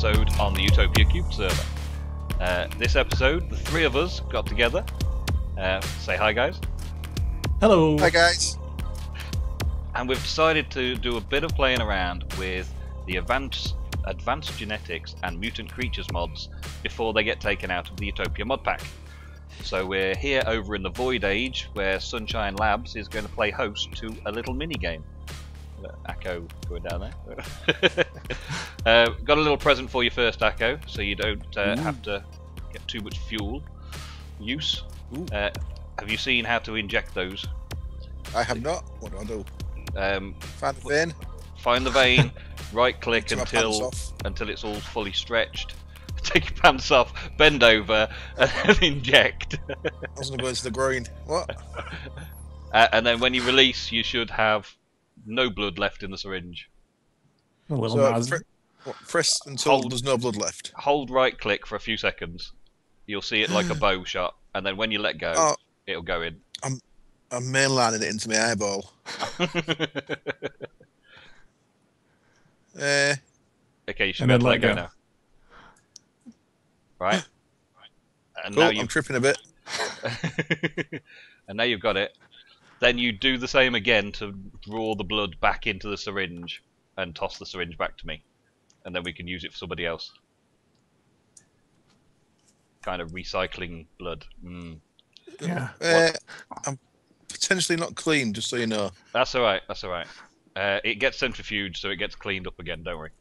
episode on the Utopia³ server. This episode, the three of us got together. Say hi, guys. Hello. Hi, guys. And we've decided to do a bit of playing around with the advanced genetics and mutant creatures mods before they get taken out of the Utopia Modpack. So we're here over in the Void Age, where Sunshine Labs is going to play host to a little mini game. Akko going down there. Got a little present for you first, Akko, so you don't have to get too much fuel use. Have you seen how to inject those? I have not. What do I do? Find the vein. Find the vein. Right click until it's all fully stretched. Take your pants off, bend over, and inject. I was going to go into the groin. What? And then when you release, you should have no blood left in the syringe. A little press until there's no blood left. Hold right click for a few seconds. You'll see it like a bow shot, and then when you let go, it'll go in. I'm mainlining it into my eyeball. Okay, you should be able to let go now. Right? And cool, now I'm tripping a bit. And now you've got it. Then you do the same again to draw the blood back into the syringe and toss the syringe back to me. And then we can use it for somebody else. Kind of recycling blood. Yeah. I'm potentially not clean, just so you know. That's alright, that's alright. It gets centrifuged, so it gets cleaned up again, don't worry.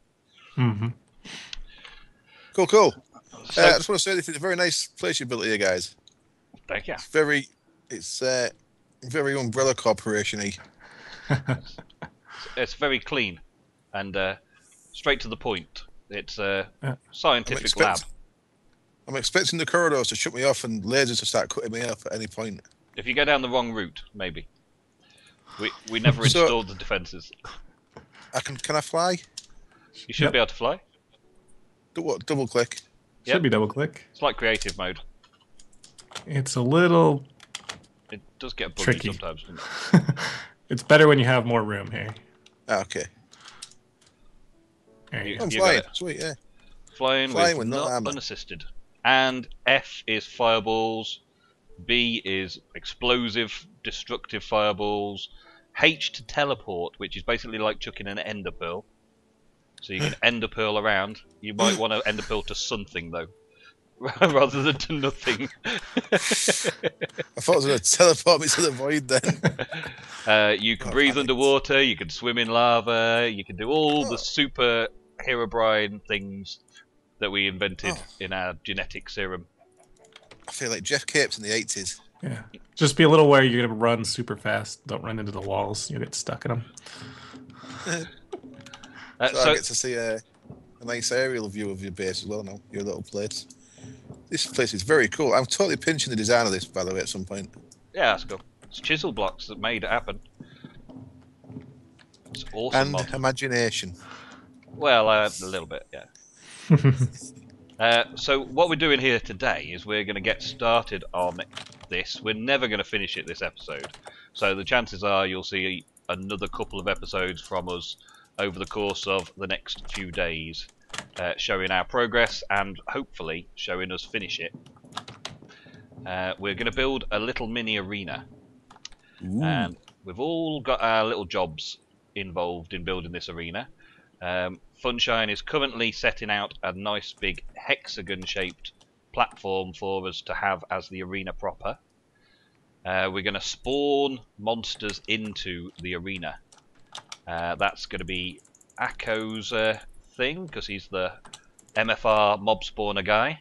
Mm-hmm. Cool, cool. So, I just want to say it's a very nice place you built here, guys. thank you. It's very Umbrella Corporation-y. It's very clean and straight to the point. It's a scientific lab. I'm expecting the corridors to shut me off and lasers to start cutting me off at any point. If you go down the wrong route, maybe. We never installed the defences. Can I fly? You should be able to fly. What? Double click. Yep. Should be double click. It's like creative mode. It's a little It does get buggy tricky sometimes, doesn't it? It's better when you have more room here. Okay. There you I'm go. flying. Sweet, yeah. Flying with no not armor. unassisted. And F is fireballs. B is explosive, destructive fireballs. H to teleport, which is basically like chucking an ender pearl. So you can ender pearl around. You might want to ender pearl to something though, rather than to nothing. I thought it was going to teleport me to the void then. You can breathe underwater. You can swim in lava. You can do all the super Herobrine things that we invented in our genetic serum. I feel like Jeff Capes in the 80s. Yeah. Just be a little wary. You're gonna run super fast. Don't run into the walls. You'll get stuck in them. So I get to see a nice aerial view of your base as well now, your little place. This place is very cool. I'm totally pinching the design of this, by the way, at some point. Yeah, that's cool. It's chisel blocks that made it happen. It's awesome. And mod. imagination. Well, a little bit, yeah. So what we're doing here today is we're going to get started on this. We're never going to finish it this episode. So the chances are you'll see another couple of episodes from us over the course of the next few days, showing our progress and hopefully showing us finish it. We're going to build a little mini arena. And we've all got our little jobs involved in building this arena. Funshine is currently setting out a nice big hexagon shaped platform for us to have as the arena proper. We're going to spawn monsters into the arena. That's going to be Akko's thing, because he's the MFR mob spawner guy.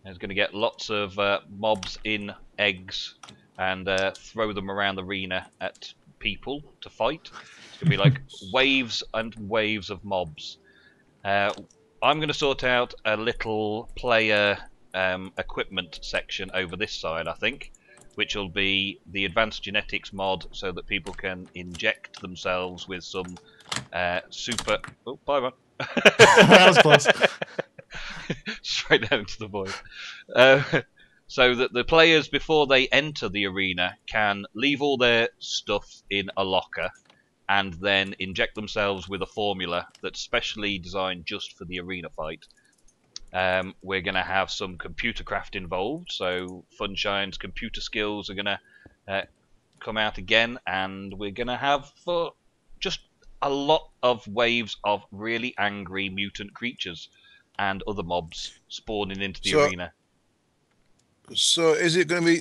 He's going to get lots of mobs in eggs and throw them around the arena at people to fight. It's going to be like waves and waves of mobs. I'm going to sort out a little player equipment section over this side, I think, which will be the advanced genetics mod, so that people can inject themselves with some super... Oh, bye, man. That was close. Straight down into the void. So that the players, before they enter the arena, can leave all their stuff in a locker and then inject themselves with a formula that's specially designed just for the arena fight. We're going to have some computer craft involved, so Funshine's computer skills are going to come out again, and we're going to have just a lot of waves of really angry mutant creatures and other mobs spawning into the arena. So is it going to be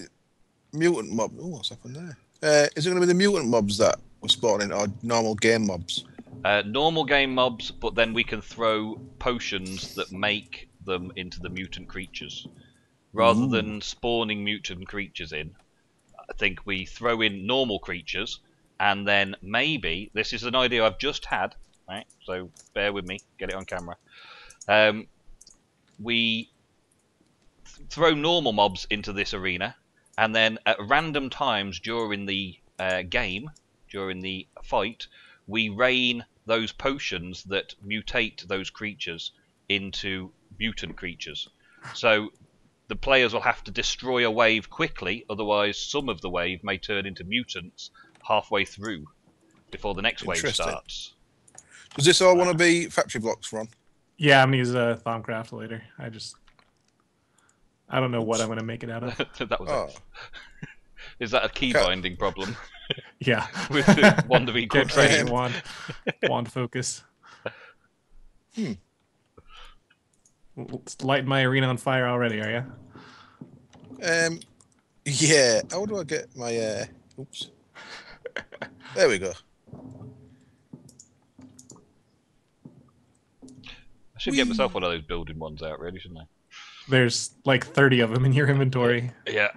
mutant mobs? Oh, what's happened there? Is it going to be the mutant mobs that we're spawning, or normal game mobs? Normal game mobs, but then we can throw potions that make them into the mutant creatures. Rather than spawning mutant creatures in, I think we throw in normal creatures, and then maybe, this is an idea I've just had, right? So bear with me, get it on camera. We throw normal mobs into this arena, and then at random times during the game, during the fight, we rain those potions that mutate those creatures into mutant creatures. So the players will have to destroy a wave quickly, otherwise some of the wave may turn into mutants halfway through before the next wave starts. Does this all want to be factory blocks, Ron? Yeah, I'm gonna use a Thaumcraft later. I don't know what I'm gonna make it out of. That was it. Is that a key binding problem? Yeah. With Wand of Equal Training. Wand focus. Lighting my arena on fire already, are you? Yeah. How do I get my oops. There we go. I should get myself one of those building ones out, really, shouldn't I? There's like 30 of them in your inventory. Yeah.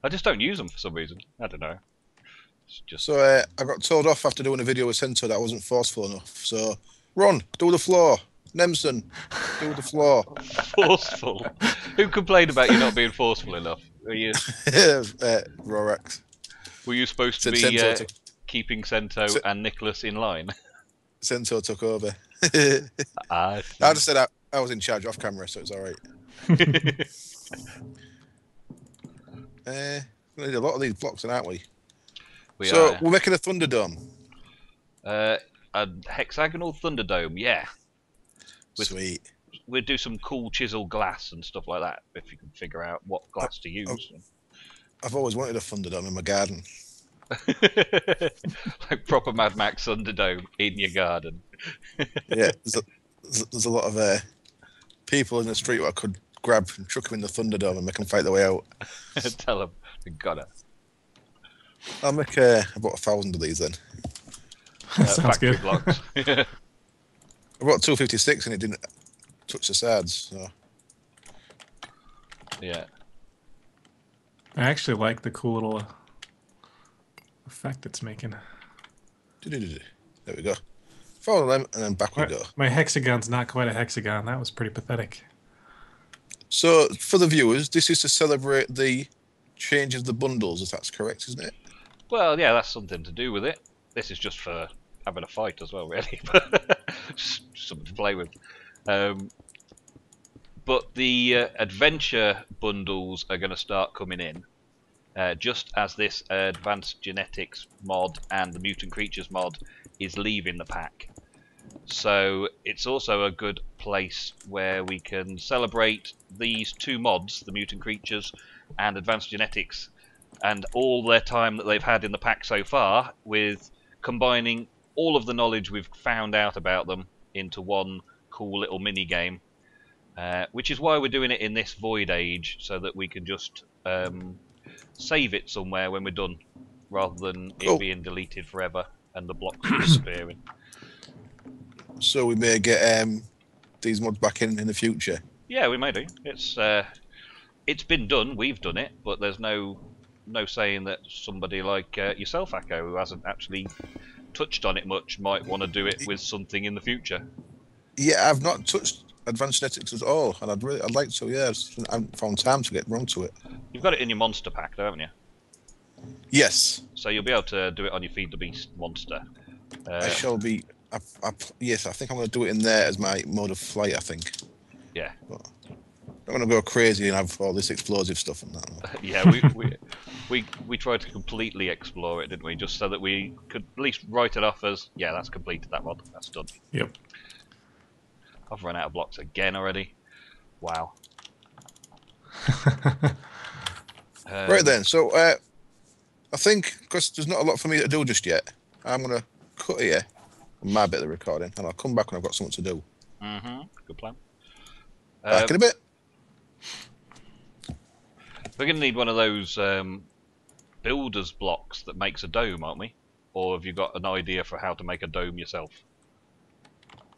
I just don't use them for some reason. I don't know. It's just... So I got told off after doing a video with Sento that I wasn't forceful enough. So, Ron, do the floor. Nemson, do the floor. Forceful? Who complained about you not being forceful enough? Were you... Rorax. Were you supposed to be keeping Sento and Nicholas in line? Sento took over. I just said I was in charge off camera, so it's all right. We need a lot of these blocks, aren't we? We're making a Thunderdome. A hexagonal Thunderdome, yeah. Sweet. We'll do some cool chisel glass and stuff like that, if you can figure out what glass to use. I've always wanted a Thunderdome in my garden. Like proper Mad Max Thunderdome in your garden. Yeah, there's a lot of people in the street where I could grab and chuck them in the Thunderdome and make them fight their way out. Tell them, we got it. I'll make about 1,000 of these then. Sounds good. Blocks. I bought 256 and it didn't touch the sides. So. Yeah. I actually like the cool little effect it's making. There we go. Follow them and then back we go. My hexagon's not quite a hexagon. That was pretty pathetic. So, for the viewers, this is to celebrate the change of the bundles, if that's correct, isn't it? Well, yeah, that's something to do with it. This is just for having a fight as well, really. Just something to play with. But the adventure bundles are going to start coming in. Just as this advanced genetics mod and the mutant creatures mod is leaving the pack. So it's also a good place where we can celebrate these two mods, the mutant creatures and advanced genetics, and all their time that they've had in the pack so far, with combining all of the knowledge we've found out about them into one cool little mini game. Which is why we're doing it in this void age, so that we can just save it somewhere when we're done, rather than it being deleted forever and the blocks disappearing. So we may get these mods back in the future. Yeah, we may do. It's been done. We've done it, but there's no saying that somebody like yourself, Akko, who hasn't actually touched on it much, might want to do it with something in the future. Yeah, I've not touched advanced genetics at all, and I'd like to. Yeah, I haven't found time to get round to it. You've got it in your monster pack, though, haven't you? Yes. So you'll be able to do it on your Feed the Beast monster. I shall be. Yes, I think I'm going to do it in there as my mode of flight. I think. Yeah. I'm gonna go crazy and have all this explosive stuff and that. No. Yeah, we tried to completely explore it, didn't we? Just so that we could at least write it off as, yeah, that's completed that mod. That's done. Yep. I've run out of blocks again already. Wow. Right then, so I think because there's not a lot for me to do just yet, I'm gonna cut here on my bit of the recording, and I'll come back when I've got something to do. Good plan. Back in a bit. We're going to need one of those builder's blocks that makes a dome, aren't we? Or have you got an idea for how to make a dome yourself?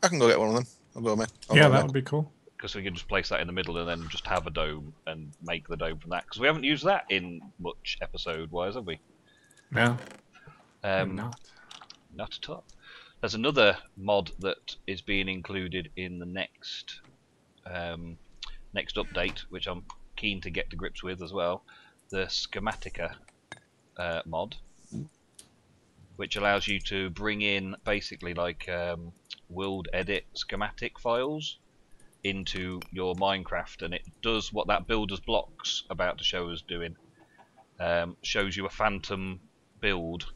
I can go get one of them. I'll go, man. Yeah, that would be cool. Because we can just place that in the middle and then just have a dome and make the dome from that. Because we haven't used that in much episode-wise, have we? No. Not at all. There's another mod that is being included in the next next update, which I'm keen to get to grips with as well. The Schematica mod, which allows you to bring in basically like world edit schematic files into your Minecraft, and it does what that builder's block's about to show us doing. Shows you a phantom build.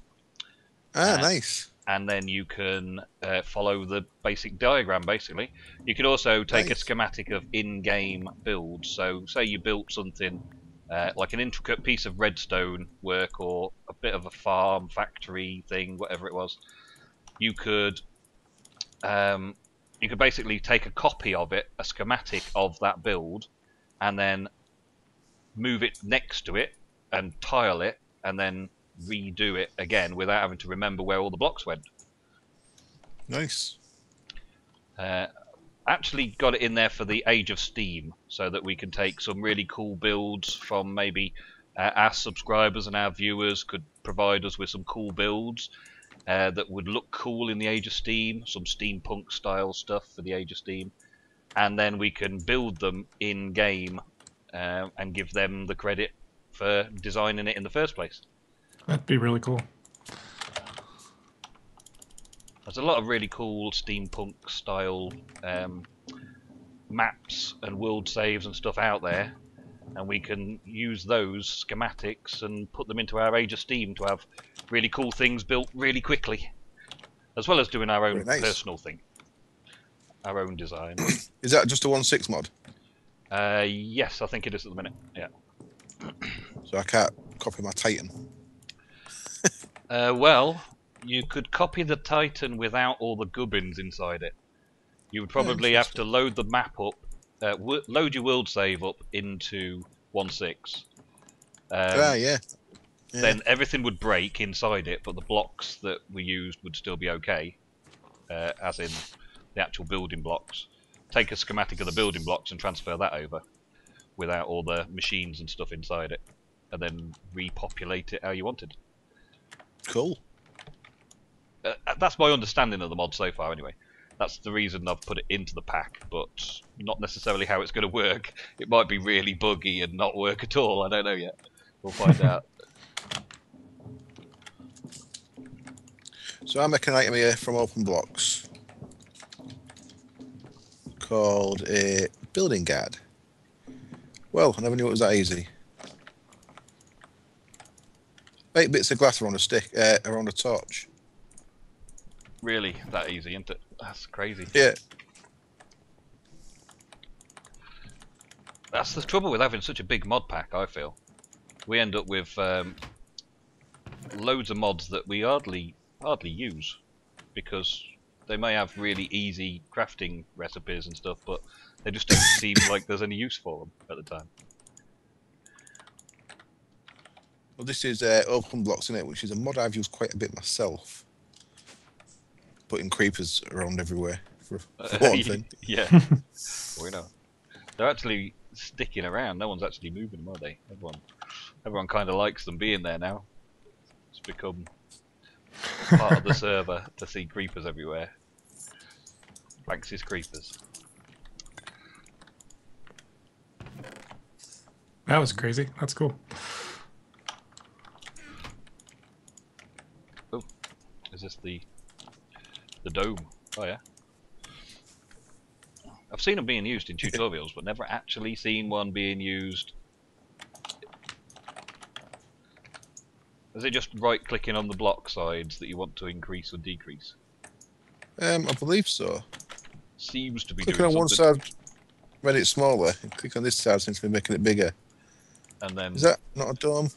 Nice. And then you can follow the basic diagram, basically. You can also take a schematic of in-game builds. So, say you built something like an intricate piece of redstone work or a bit of a farm, factory thing, whatever it was. You could basically take a copy of it, a schematic of that build, and then move it next to it and tile it, and then redo it again without having to remember where all the blocks went. Nice. Actually got it in there for the Age of Steam, so that we can take some really cool builds from maybe our subscribers and our viewers could provide us with some cool builds that would look cool in the Age of Steam, some steampunk style stuff for the Age of Steam, and then we can build them in game and give them the credit for designing it in the first place. That'd be really cool. There's a lot of really cool steampunk style maps and world saves and stuff out there, and we can use those schematics and put them into our Age of Steam to have really cool things built really quickly, as well as doing our own personal thing, our own design. Is that just a 1.6 mod? Yes, I think it is at the minute. Yeah. So I can't copy my Titan. Well, you could copy the Titan without all the gubbins inside it. You would probably have to load the map up, load your world save up into 1.6. Yeah. Then everything would break inside it, but the blocks that we used would still be okay, as in the actual building blocks. Take a schematic of the building blocks and transfer that over without all the machines and stuff inside it, and then repopulate it how you wanted. Cool. That's my understanding of the mod so far, anyway. That's the reason I've put it into the pack, but not necessarily how it's going to work. It might be really buggy and not work at all. I don't know yet. We'll find out. So I make an item here from Open Blocks called a building guard. Well, I never knew it was that easy. 8 bits of glass around a stick, around a torch. Really, that easy, isn't it? That's crazy. Yeah. That's the trouble with having such a big mod pack, I feel. We end up with loads of mods that we hardly use, because they may have really easy crafting recipes and stuff, but they just don't seem like there's any use for them at the time. Well, this is Open Blocks, isn't it? Which is a mod I've used quite a bit myself. Putting creepers around everywhere, for one thing. Yeah, we know. They're actually sticking around. No one's actually moving them, are they? Everyone kind of likes them being there now. It's become part of the server to see creepers everywhere. Banks' creepers. That was crazy. That's cool. Oh, is this the dome? Oh yeah. I've seen them being used in tutorials, but never actually seen one being used. Is it just right-clicking on the block sides that you want to increase or decrease? I believe so. Seems to be Clicking doing on something. one side, made it smaller, and click on this side, seems to be making it bigger. And then Is that not a dome?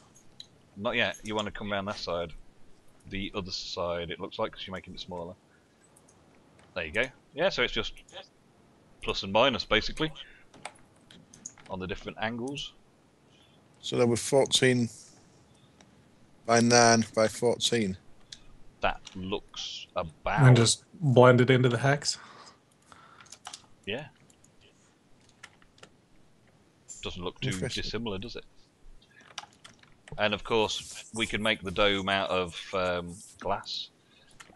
not yet. You want to come around that side. The other side, it looks like, because you're making it smaller. There you go. Yeah, so it's just plus and minus, basically, on the different angles. So there were 14 by 9 by 14. That looks about... And just blend it into the hex. Yeah. Doesn't look too dissimilar, does it? And of course, we can make the dome out of glass,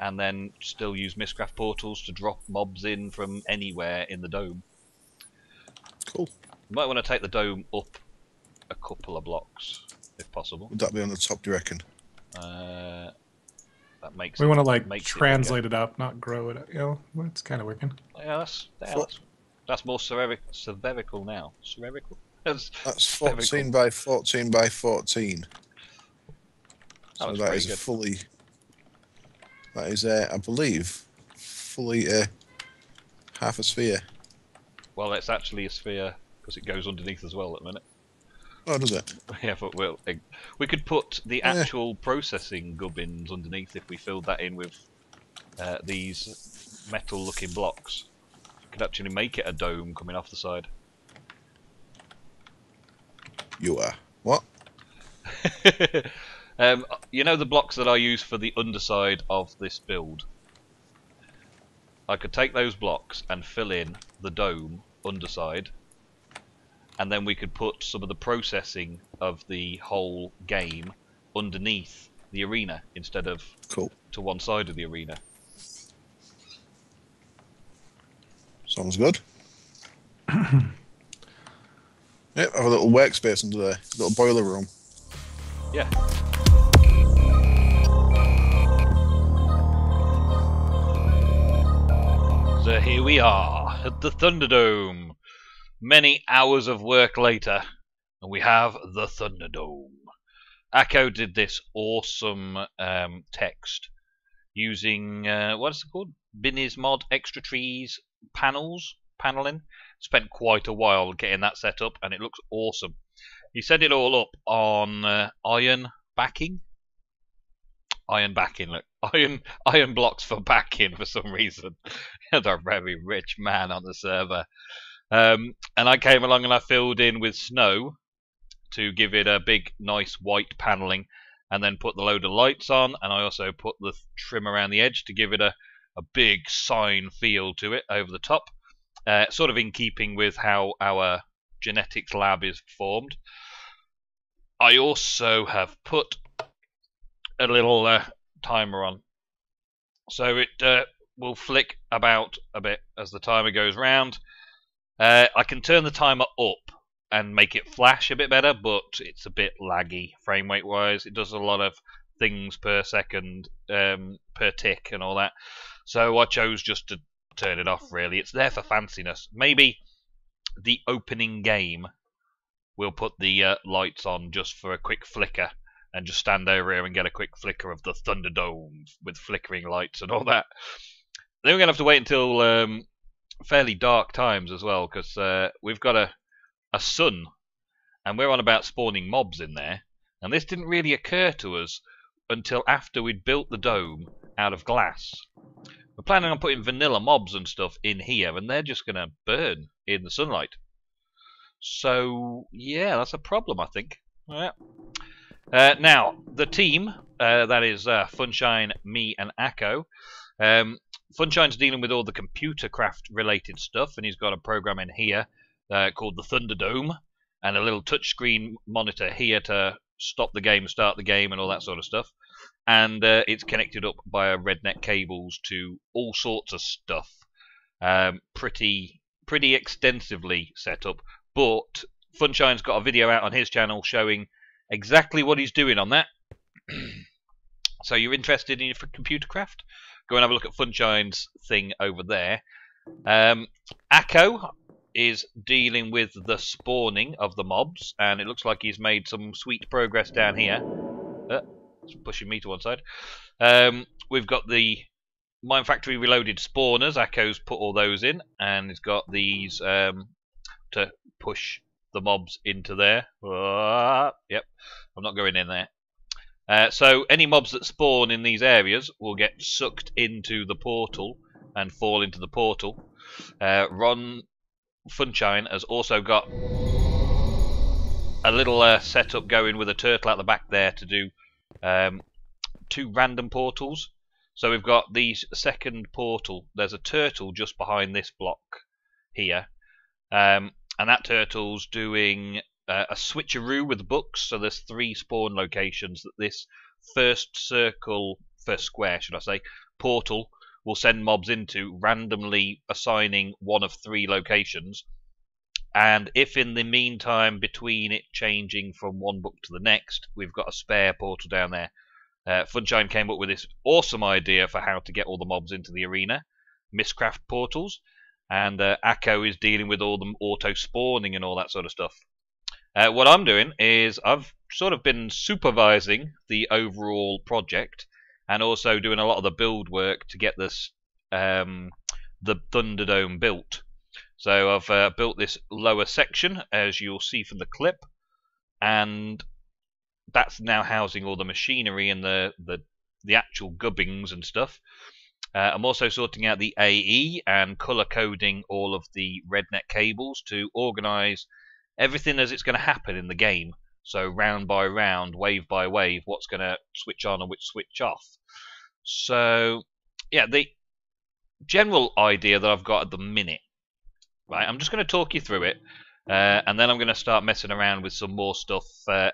and then still use Mistcraft portals to drop mobs in from anywhere in the dome. Cool. You might want to take the dome up a couple of blocks, if possible. Would that be on the top, do you reckon? That makes We it, want to like makes translate it up, not grow it. You know, it's kind of working. Yeah, that's more spherical now. Spherical. That's 14 by 14 by 14. So that is fully. That is, I believe, fully half a sphere. Well, it's actually a sphere because it goes underneath as well at the minute. Oh, does it? Yeah, but we could put the actual processing gubbins underneath if we filled that in with these metal-looking blocks. Could actually make it a dome coming off the side. You are what? You know the blocks that I use for the underside of this build? I could take those blocks and fill in the dome underside, and then we could put some of the processing of the whole game underneath the arena instead of to one side of the arena. Sounds good. Yep, have a little workspace under there, little boiler room. Yeah. So here we are at the Thunderdome. Many hours of work later, and we have the Thunderdome. Akko did this awesome text using what's it called? Binny's mod extra trees paneling. Spent quite a while getting that set up, and it looks awesome. He set it all up on iron backing. Look, iron blocks for backing for some reason. He's a very rich man on the server. And I came along and I filled in with snow to give it a big, nice white paneling, and then put the load of lights on, and I also put the trim around the edge to give it a big sign feel to it over the top, sort of in keeping with how our genetics lab is formed. I also have put a little timer on, so it will flick about a bit as the timer goes round. I can turn the timer up and make it flash a bit better, but it's a bit laggy frame rate wise. It does a lot of things per second, per tick and all that. So I chose just to turn it off, really. It's there for fanciness. Maybe the opening game we'll put the lights on just for a quick flicker and just stand over here and get a quick flicker of the Thunderdome with flickering lights and all that. Then we're going to have to wait until fairly dark times as well, because we've got a sun, and we're on about spawning mobs in there, and this didn't really occur to us until after we'd built the dome out of glass. We're planning on putting vanilla mobs and stuff in here, and they're just going to burn in the sunlight. So, yeah, that's a problem, I think. Yeah. Now, the team, that is Funshine, me, and Akko. Funshine's dealing with all the computer craft related stuff, and he's got a program in here called the Thunderdome, and a little touchscreen monitor here to stop the game, start the game, and all that sort of stuff. And it's connected up via rednet cables to all sorts of stuff, pretty extensively set up. But Funshine's got a video out on his channel showing exactly what he's doing on that. So you're interested in computer craft? Go and have a look at Funshine's thing over there. Akko, is dealing with the spawning of the mobs, and it looks like he's made some sweet progress down here. It's pushing me to one side. We've got the Mine Factory Reloaded spawners. Akko's put all those in, and he's got these to push the mobs into there. Yep, I'm not going in there. So any mobs that spawn in these areas will get sucked into the portal and fall into the portal. Ron Funshine has also got a little setup going with a turtle at the back there to do 2 random portals. So we've got the second portal. There's a turtle just behind this block here, and that turtle's doing a switcheroo with books. So there's 3 spawn locations that this first square, should I say, portal will send mobs into, randomly assigning one of 3 locations. And if in the meantime, between it changing from one book to the next, we've got a spare portal down there. Funshine came up with this awesome idea for how to get all the mobs into the arena, Mistcraft portals, and Akko is dealing with all the auto spawning and all that sort of stuff. What I'm doing is I've sort of been supervising the overall project and also doing a lot of the build work to get this the Thunderdome built. So I've built this lower section, as you'll see from the clip, and that's now housing all the machinery and the actual gubbings and stuff. I'm also sorting out the AE and color coding all of the rednet cables to organize everything as it's going to happen in the game. So round by round, wave by wave, what's going to switch on and which switch off. So yeah, the general idea that I've got at the minute, right, I'm just going to talk you through it. And then I'm going to start messing around with some more stuff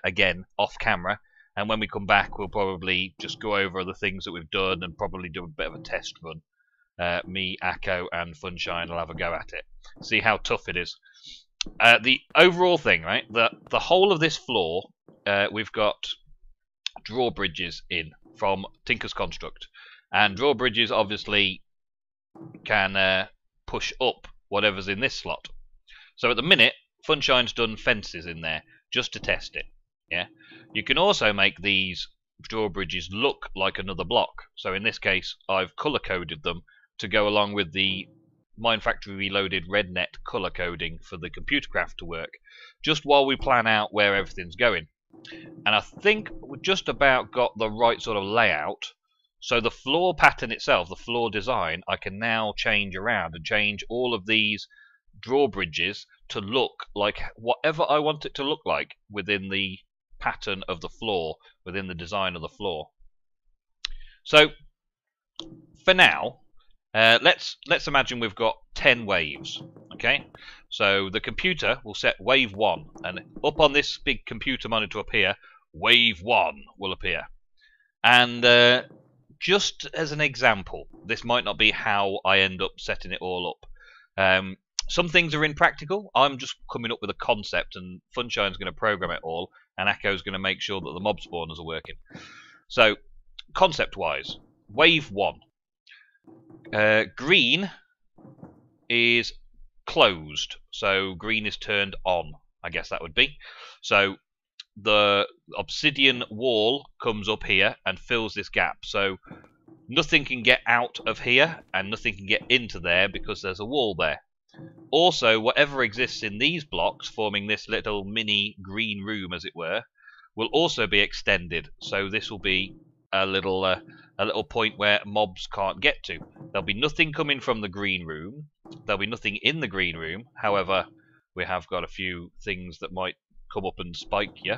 again off camera, and when we come back we'll probably just go over the things that we've done and probably do a bit of a test run. Me, Akko and Funshine will have a go at it, see how tough it is. The overall thing, right, the whole of this floor, we've got drawbridges in from Tinker's Construct, and drawbridges obviously can push up whatever's in this slot. So at the minute, Funshine's done fences in there just to test it. Yeah, you can also make these drawbridges look like another block. So in this case, I've color coded them to go along with the Mine Factory Reloaded rednet color coding for the Computercraft to work, just while we plan out where everything's going. And I think we've just about got the right sort of layout. So the floor pattern itself, the floor design, I can now change around and change all of these drawbridges to look like whatever I want it to look like within the pattern of the floor, within the design of the floor. So for now, let's imagine we've got 10 waves. Okay, so the computer will set wave 1, and up on this big computer monitor up here, wave 1 will appear. And just as an example, this might not be how I end up setting it all up. Some things are impractical. I'm just coming up with a concept, and Funshine's going to program it all, and Akko's going to make sure that the mob spawners are working. So, concept-wise, wave 1. Green is closed, so green is turned on, I guess that would be. So, the obsidian wall comes up here and fills this gap. So, nothing can get out of here, and nothing can get into there because there's a wall there. Also, whatever exists in these blocks, forming this little mini green room, as it were, will also be extended. So this will be a little point where mobs can't get to. There'll be nothing coming from the green room. There'll be nothing in the green room. However, we have got a few things that might come up and spike you.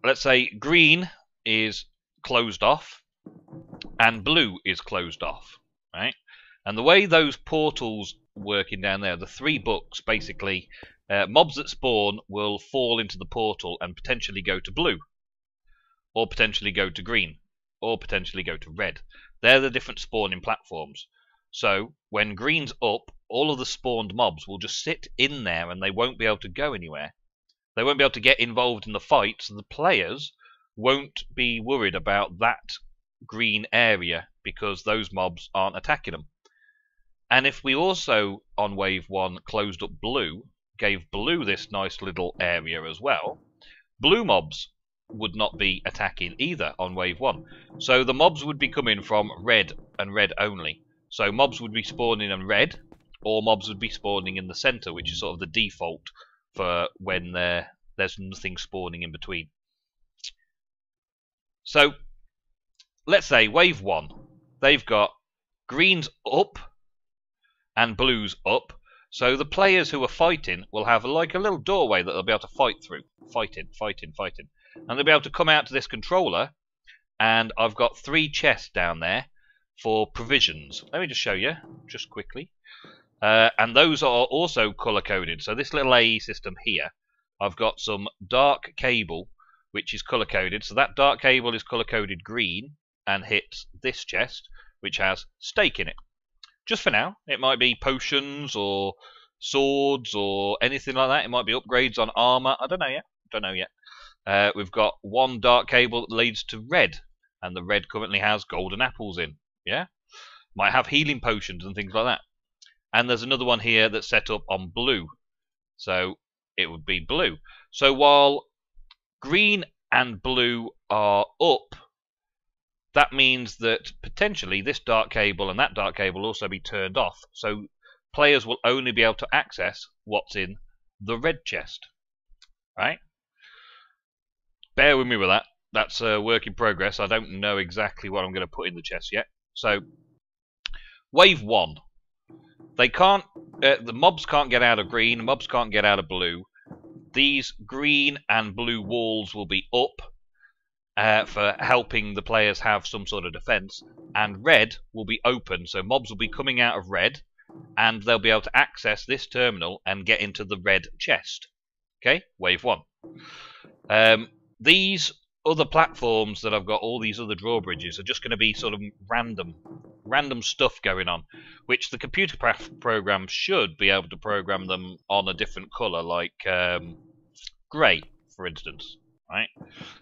Let's say green is closed off, and blue is closed off, right? And the way those portals working down there, the 3 books, basically, mobs that spawn will fall into the portal and potentially go to blue, or potentially go to green, or potentially go to red. They're the different spawning platforms. So, when green's up, all of the spawned mobs will just sit in there and they won't be able to go anywhere. They won't be able to get involved in the fight, so the players won't be worried about that green area because those mobs aren't attacking them. And if we also, on wave 1, closed up blue, gave blue this nice little area as well, blue mobs would not be attacking either on wave 1. So the mobs would be coming from red and red only. So mobs would be spawning in red, or mobs would be spawning in the center, which is sort of the default for when there's nothing spawning in between. So let's say wave 1, they've got greens up and blues up. So the players who are fighting will have like a little doorway that they'll be able to fight through. Fighting. And they'll be able to come out to this controller, and I've got 3 chests down there for provisions. Let me just show you, just quickly. And those are also color-coded. So this little AE system here, I've got some dark cable, which is color-coded. So that dark cable is color-coded green, and hits this chest, which has steak in it. Just for now. It might be potions or swords or anything like that. It might be upgrades on armor. I don't know yet. We've got 1 dark cable that leads to red, and the red currently has golden apples in. Yeah, might have healing potions and things like that. And there's another one here that's set up on blue, so it would be blue. So while green and blue are up, that means that potentially this dark cable and that dark cable will also be turned off. So players will only be able to access what's in the red chest. Right? Bear with me with that. That's a work in progress. I don't know exactly what I'm going to put in the chest yet. So, wave 1. They can't. The mobs can't get out of green. The mobs can't get out of blue. These green and blue walls will be up for helping the players have some sort of defense, and red will be open, so mobs will be coming out of red, and they'll be able to access this terminal and get into the red chest. Okay, wave 1. These other platforms that I've got, all these other drawbridges, are just going to be sort of random stuff going on, which the computer program should be able to program them on a different color, like grey, for instance. Right?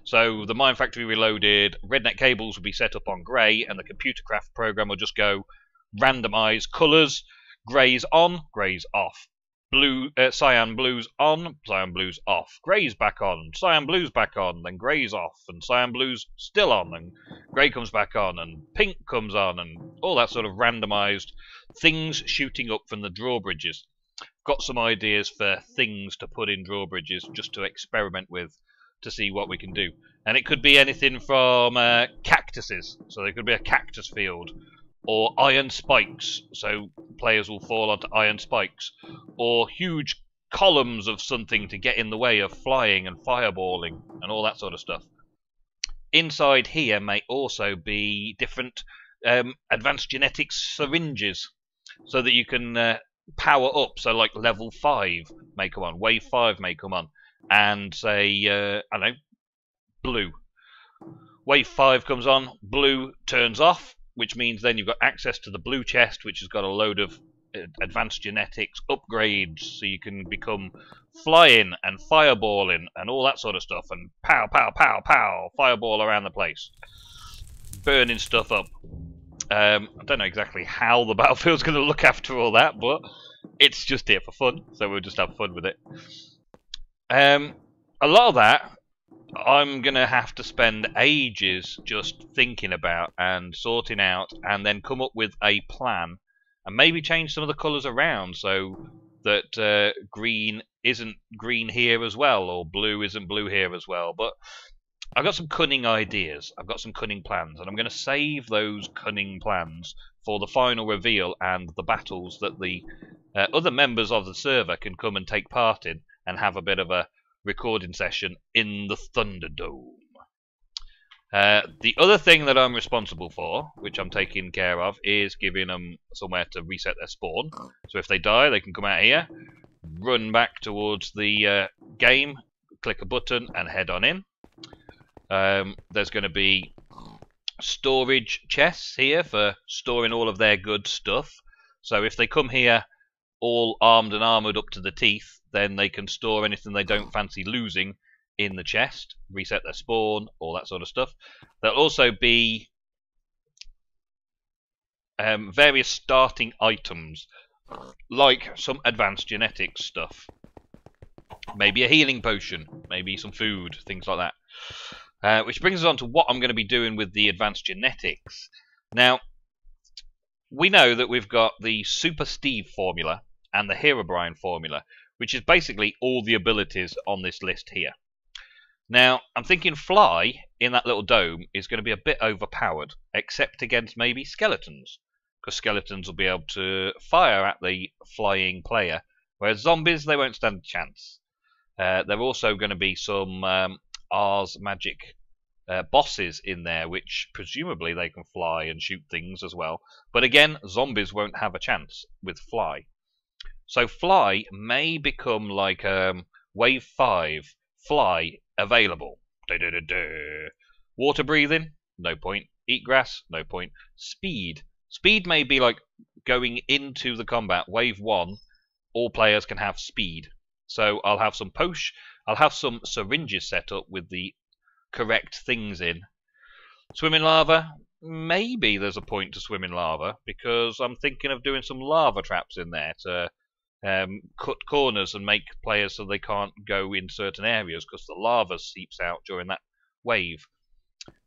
So the Mine Factory Reloaded rednet cables will be set up on grey, and the computer craft program will just go randomize colours, greys on, greys off, blue, cyan blues on, cyan blues off, greys back on, cyan blues back on, then greys off, and cyan blues still on, and grey comes back on, and pink comes on, and all that sort of randomized things shooting up from the drawbridges. Got some ideas for things to put in drawbridges just to experiment with, to see what we can do. And it could be anything from cactuses, so there could be a cactus field, or iron spikes, so players will fall onto iron spikes, or huge columns of something to get in the way of flying and fireballing and all that sort of stuff. Inside here may also be different advanced genetics syringes, so that you can power up, so like level 5 may come on, wave 5 may come on, and say, I don't know, blue. Wave 5 comes on, blue turns off, which means then you've got access to the blue chest, which has got a load of advanced genetics upgrades, so you can become flying and fireballing and all that sort of stuff, and pow, pow, pow, pow, fireball around the place, burning stuff up. I don't know exactly how the battlefield's going to look after all that, but it's just here for fun, so we'll just have fun with it. A lot of that I'm going to have to spend ages just thinking about and sorting out, and then come up with a plan, and maybe change some of the colours around so that green isn't green here as well, or blue isn't blue here as well. But I've got some cunning ideas, I've got some cunning plans, and I'm going to save those cunning plans for the final reveal and the battles that the other members of the server can come and take part in, and have a bit of a recording session in the Thunderdome. The other thing that I'm responsible for, which I'm taking care of, is giving them somewhere to reset their spawn. So if they die, they can come out here, run back towards the game, click a button, and head on in. There's going to be storage chests here for storing all of their good stuff. So if they come here all armed and armoured up to the teeth, then they can store anything they don't fancy losing in the chest, reset their spawn, all that sort of stuff. There'll also be various starting items, like some advanced genetics stuff. Maybe a healing potion, maybe some food, things like that. Which brings us on to what I'm going to be doing with the advanced genetics. Now, we know that we've got the Super Steve formula and the Herobrine formula, which is basically all the abilities on this list here. Now, I'm thinking Fly in that little dome is going to be a bit overpowered, except against maybe skeletons, because skeletons will be able to fire at the flying player, whereas zombies, they won't stand a chance. There are also going to be some Ars magic bosses in there, which presumably they can fly and shoot things as well. But again, zombies won't have a chance with Fly. So Fly may become like Wave 5, Fly available. Water breathing, no point. Eat grass, no point. Speed. Speed may be like going into the combat. Wave 1, all players can have speed. So I'll have some syringes set up with the correct things in. Swim in lava, maybe there's a point to swim in lava, because I'm thinking of doing some lava traps in there to cut corners and make players so they can't go in certain areas because the lava seeps out during that wave.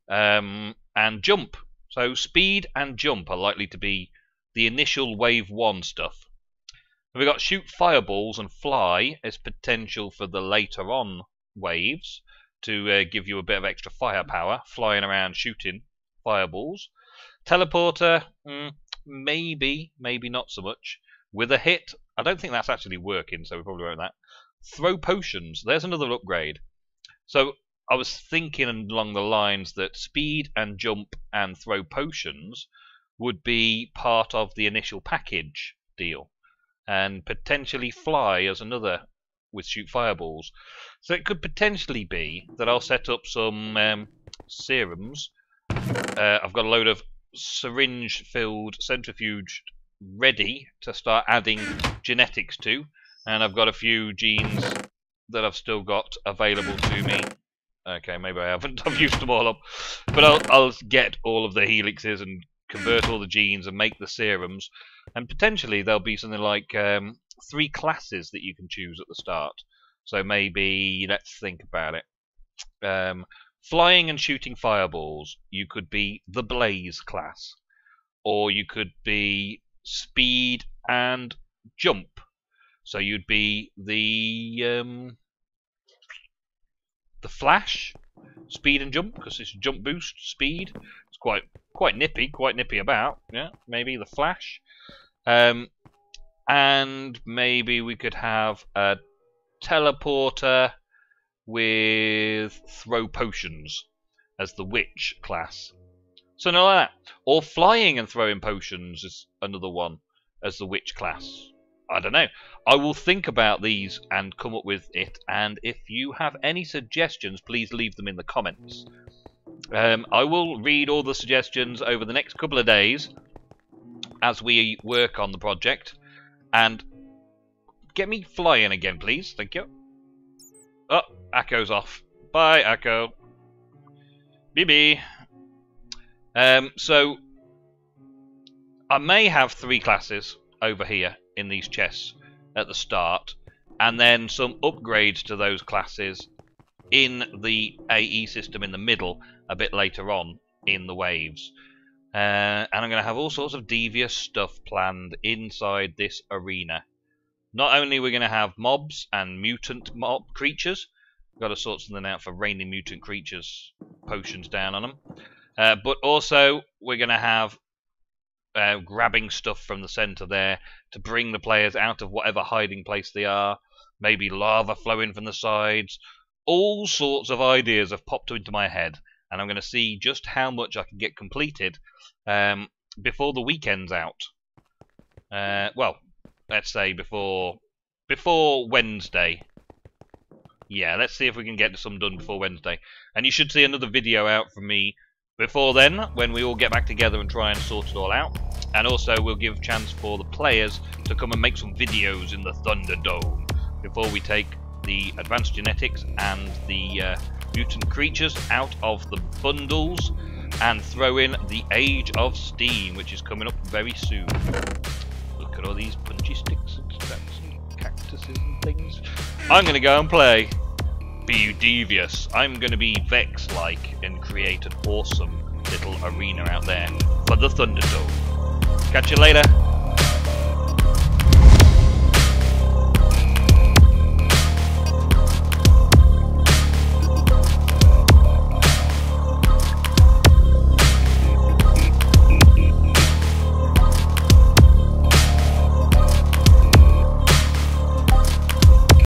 And jump. So speed and jump are likely to be the initial wave 1 stuff. We've got shoot fireballs and fly as potential for the later on waves to give you a bit of extra firepower, flying around shooting fireballs. Teleporter, maybe not so much. With a hit, I don't think that's actually working, so we probably won't that. Throw potions, there's another upgrade. So I was thinking along the lines that speed and jump and throw potions would be part of the initial package deal, and potentially fly as another with shoot fireballs. So it could potentially be that I'll set up some serums. I've got a load of syringe-filled centrifuge ready to start adding genetics to, and I've got a few genes that I've still got available to me. Okay, maybe I haven't. I've used them all up, but I'll get all of the helixes and convert all the genes and make the serums, and potentially there'll be something like 3 classes that you can choose at the start. So maybe, let's think about it. Flying and shooting fireballs, you could be the Blaze class, or you could be speed and jump. So you'd be the Flash, speed and jump, because it's jump boost, speed. It's quite nippy about. Yeah, maybe the Flash. And maybe we could have a teleporter with throw potions as the witch class. So no, like that. Or flying and throwing potions is another one as the witch class. I don't know. I will think about these and come up with it, and if you have any suggestions, please leave them in the comments. I will read all the suggestions over the next couple of days as we work on the project. And get me flying again, please. Thank you. Oh, Akko's off. Bye, Akko. BB. So I may have 3 classes over here in these chests at the start, and then some upgrades to those classes in the AE system in the middle a bit later on in the waves. And I'm going to have all sorts of devious stuff planned inside this arena. Not only are we going to have mobs and mutant mob creatures, we've got to sort something out for raining mutant creatures, potions down on them, but also we're going to have grabbing stuff from the center there to bring the players out of whatever hiding place they are, maybe lava flowing from the sides. All sorts of ideas have popped into my head, and I'm going to see just how much I can get completed before the weekend's out. Well, let's say before Wednesday. Yeah, let's see if we can get some done before Wednesday. And you should see another video out from me before then, when we all get back together and try and sort it all out. And also we'll give a chance for the players to come and make some videos in the Thunderdome before we take the advanced genetics and the mutant creatures out of the bundles. and throw in the Age of Steam, which is coming up very soon. Look at all these punchy sticks and stems and cactuses and things. I'm going to go and play. Be devious. I'm going to be Vex-like and create an awesome little arena out there for the Thunderdome. Catch you later.